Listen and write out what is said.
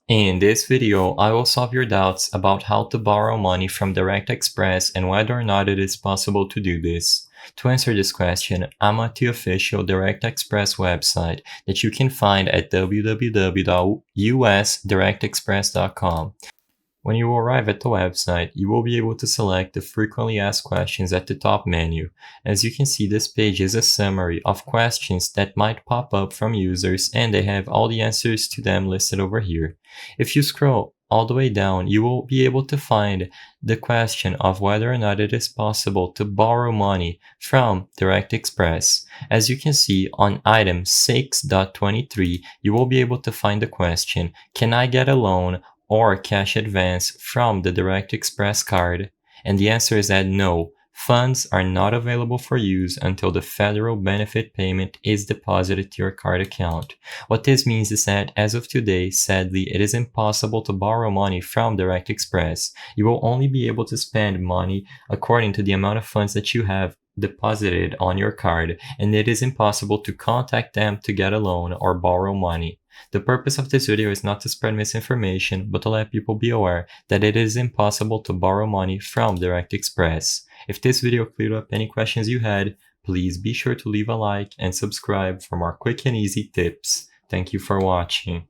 In this video, I will solve your doubts about how to borrow money from Direct Express and whether or not it is possible to do this. To answer this question, I'm at the official Direct Express website that you can find at www.usdirectexpress.com. When you arrive at the website, you will be able to select the frequently asked questions at the top menu. As you can see, this page is a summary of questions that might pop up from users, and they have all the answers to them listed over here. If you scroll all the way down, you will be able to find the question of whether or not it is possible to borrow money from Direct Express. As you can see on item 6.23, you will be able to find the question, can I get a loan or cash advance from the Direct Express card? And the answer is that no, funds are not available for use until the federal benefit payment is deposited to your card account. What this means is that as of today, sadly, it is impossible to borrow money from Direct Express. You will only be able to spend money according to the amount of funds that you have deposited on your card, and it is impossible to contact them to get a loan or borrow money. The purpose of this video is not to spread misinformation, but to let people be aware that it is impossible to borrow money from Direct Express. If this video cleared up any questions you had, please be sure to leave a like and subscribe for more quick and easy tips. Thank you for watching.